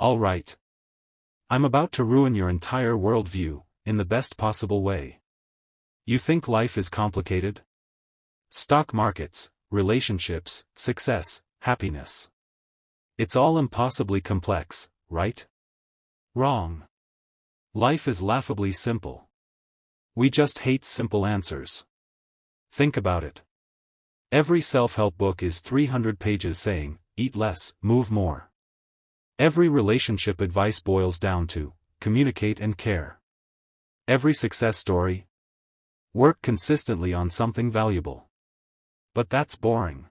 Alright. I'm about to ruin your entire worldview, in the best possible way. You think life is complicated? Stock markets, relationships, success, happiness. It's all impossibly complex, right? Wrong. Life is laughably simple. We just hate simple answers. Think about it. Every self-help book is 300 pages saying, eat less, move more. Every relationship advice boils down to, communicate and care. Every success story, work consistently on something valuable. But that's boring.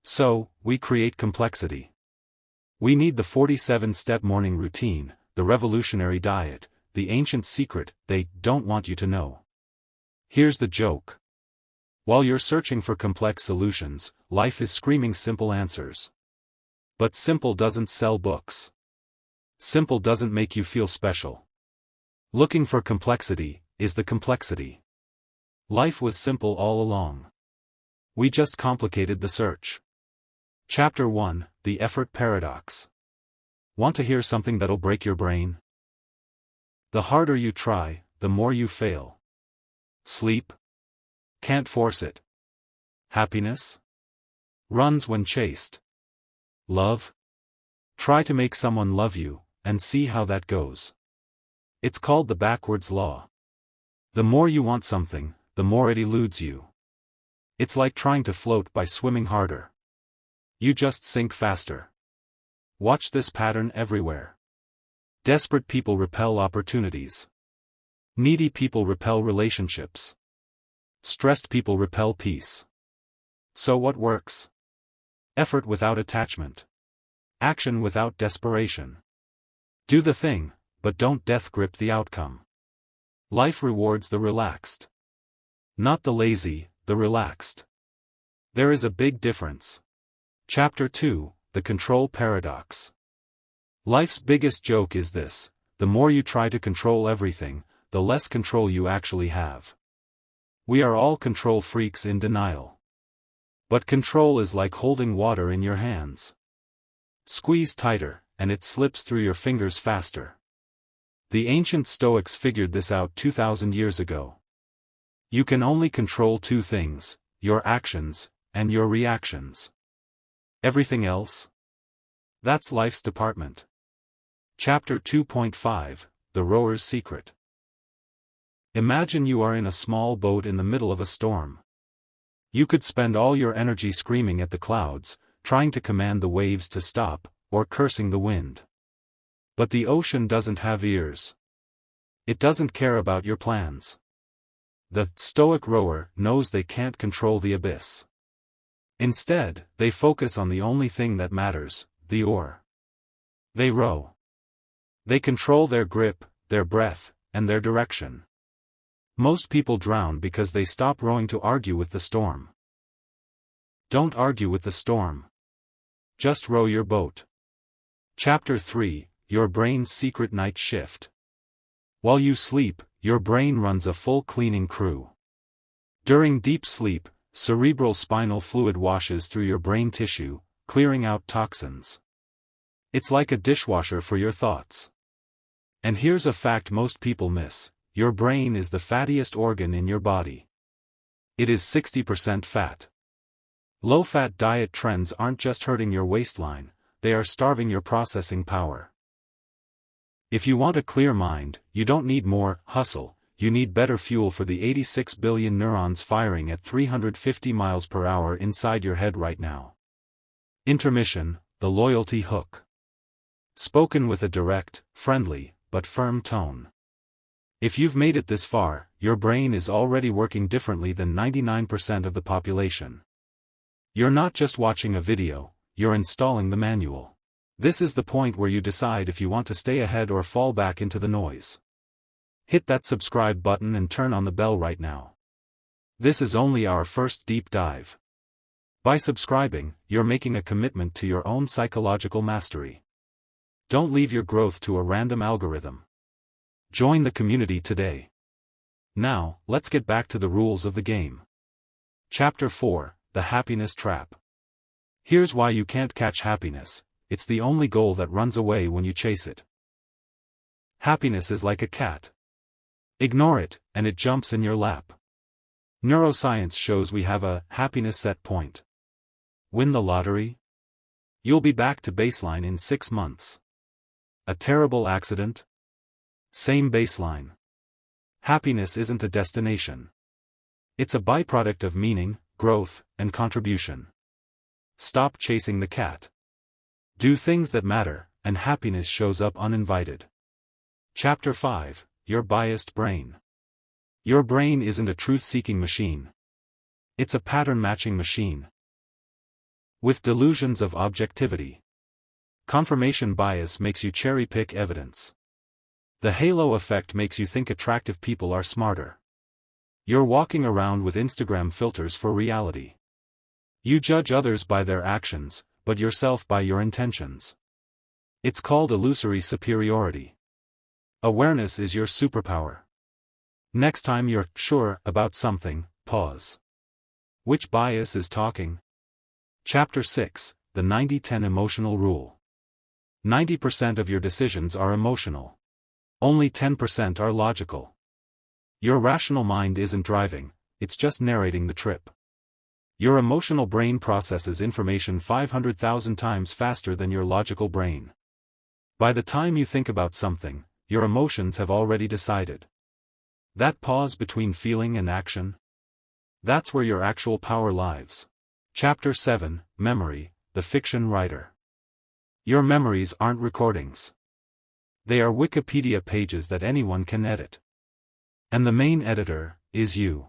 So, we create complexity. We need the 47-step morning routine, the revolutionary diet, the ancient secret they don't want you to know. Here's the joke. While you're searching for complex solutions, life is screaming simple answers. But simple doesn't sell books. Simple doesn't make you feel special. Looking for complexity is the complexity. Life was simple all along. We just complicated the search. Chapter 1, The Effort Paradox. Want to hear something that'll break your brain? The harder you try, the more you fail. Sleep? Can't force it. Happiness? Runs when chased. Love? Try to make someone love you, and see how that goes. It's called the backwards law. The more you want something, the more it eludes you. It's like trying to float by swimming harder. You just sink faster. Watch this pattern everywhere. Desperate people repel opportunities. Needy people repel relationships. Stressed people repel peace. So what works? Effort without attachment. Action without desperation. Do the thing, but don't death grip the outcome. Life rewards the relaxed. Not the lazy, the relaxed. There is a big difference. Chapter 2, The Control Paradox. Life's biggest joke is this: the more you try to control everything, the less control you actually have. We are all control freaks in denial. But control is like holding water in your hands. Squeeze tighter, and it slips through your fingers faster. The ancient Stoics figured this out 2,000 years ago. You can only control two things: your actions, and your reactions. Everything else? That's life's department. Chapter 2.5, The Rower's Secret. Imagine you are in a small boat in the middle of a storm. You could spend all your energy screaming at the clouds, trying to command the waves to stop, or cursing the wind. But the ocean doesn't have ears. It doesn't care about your plans. The stoic rower knows they can't control the abyss. Instead, they focus on the only thing that matters, the oar. They row. They control their grip, their breath, and their direction. Most people drown because they stop rowing to argue with the storm. Don't argue with the storm. Just row your boat. Chapter 3, Your Brain's Secret Night Shift. While you sleep, your brain runs a full cleaning crew. During deep sleep, cerebral spinal fluid washes through your brain tissue, clearing out toxins. It's like a dishwasher for your thoughts. And here's a fact most people miss: your brain is the fattiest organ in your body. It is 60% fat. Low-fat diet trends aren't just hurting your waistline, they are starving your processing power. If you want a clear mind, you don't need more hustle, you need better fuel for the 86 billion neurons firing at 350 miles per hour inside your head right now. Intermission, the loyalty hook. Spoken with a direct, friendly, but firm tone. If you've made it this far, your brain is already working differently than 99% of the population. You're not just watching a video, you're installing the manual. This is the point where you decide if you want to stay ahead or fall back into the noise. Hit that subscribe button and turn on the bell right now. This is only our first deep dive. By subscribing, you're making a commitment to your own psychological mastery. Don't leave your growth to a random algorithm. Join the community today. Now, let's get back to the rules of the game. Chapter 4, The Happiness Trap. Here's why you can't catch happiness: it's the only goal that runs away when you chase it. Happiness is like a cat. Ignore it, and it jumps in your lap. Neuroscience shows we have a happiness set point. Win the lottery? You'll be back to baseline in 6 months. A terrible accident? Same baseline. Happiness isn't a destination. It's a byproduct of meaning, growth, and contribution. Stop chasing the cat. Do things that matter, and happiness shows up uninvited. Chapter 5: Your Biased Brain. Your brain isn't a truth-seeking machine. It's a pattern-matching machine. With delusions of objectivity. Confirmation bias makes you cherry-pick evidence. The halo effect makes you think attractive people are smarter. You're walking around with Instagram filters for reality. You judge others by their actions, but yourself by your intentions. It's called illusory superiority. Awareness is your superpower. Next time you're sure about something, pause. Which bias is talking? Chapter 6: The 90-10 Emotional Rule. 90% of your decisions are emotional. Only 10% are logical. Your rational mind isn't driving, it's just narrating the trip. Your emotional brain processes information 500,000 times faster than your logical brain. By the time you think about something, your emotions have already decided. That pause between feeling and action? That's where your actual power lives. Chapter 7: Memory, the Fiction Writer. Your memories aren't recordings. They are Wikipedia pages that anyone can edit. And the main editor is you.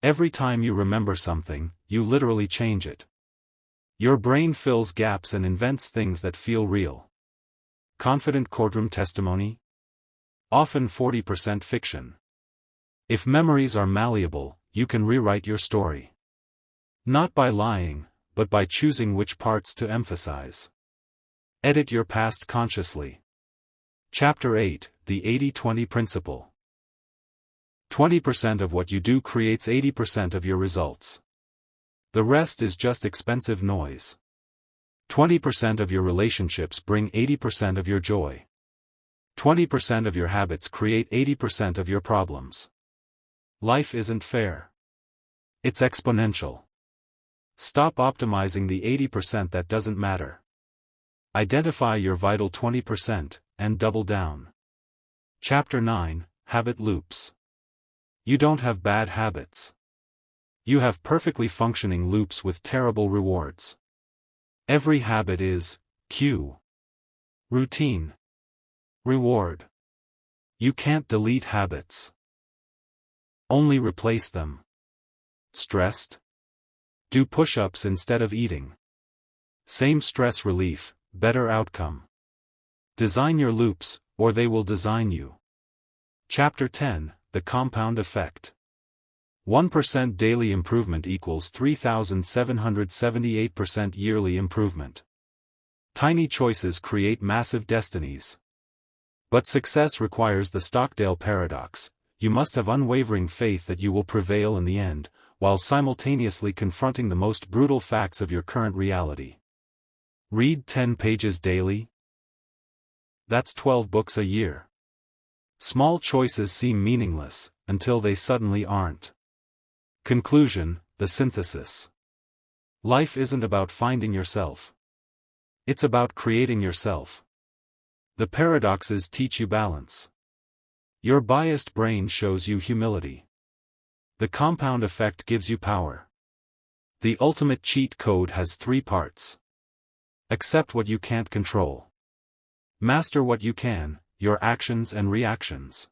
Every time you remember something, you literally change it. Your brain fills gaps and invents things that feel real. Confident courtroom testimony? Often 40% fiction. If memories are malleable, you can rewrite your story. Not by lying, but by choosing which parts to emphasize. Edit your past consciously. Chapter 8: The 80-20 Principle. 20% of what you do creates 80% of your results. The rest is just expensive noise. 20% of your relationships bring 80% of your joy. 20% of your habits create 80% of your problems. Life isn't fair. It's exponential. Stop optimizing the 80% that doesn't matter. Identify your vital 20%, and double down. Chapter 9: Habit Loops. You don't have bad habits. You have perfectly functioning loops with terrible rewards. Every habit is cue, routine, reward. You can't delete habits. Only replace them. Stressed? Do push-ups instead of eating. Same stress relief, better outcome. Design your loops, or they will design you. Chapter 10: The Compound Effect. 1% daily improvement equals 3,778% yearly improvement. Tiny choices create massive destinies. But success requires the Stockdale paradox. You must have unwavering faith that you will prevail in the end, while simultaneously confronting the most brutal facts of your current reality. Read 10 pages daily? That's 12 books a year. Small choices seem meaningless, until they suddenly aren't. Conclusion: the synthesis. Life isn't about finding yourself. It's about creating yourself. The paradoxes teach you balance. Your biased brain shows you humility. The compound effect gives you power. The ultimate cheat code has 3 parts. Accept what you can't control. Master what you can, your actions and reactions.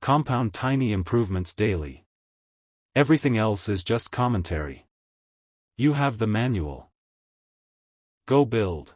Compound tiny improvements daily. Everything else is just commentary. You have the manual. Go build.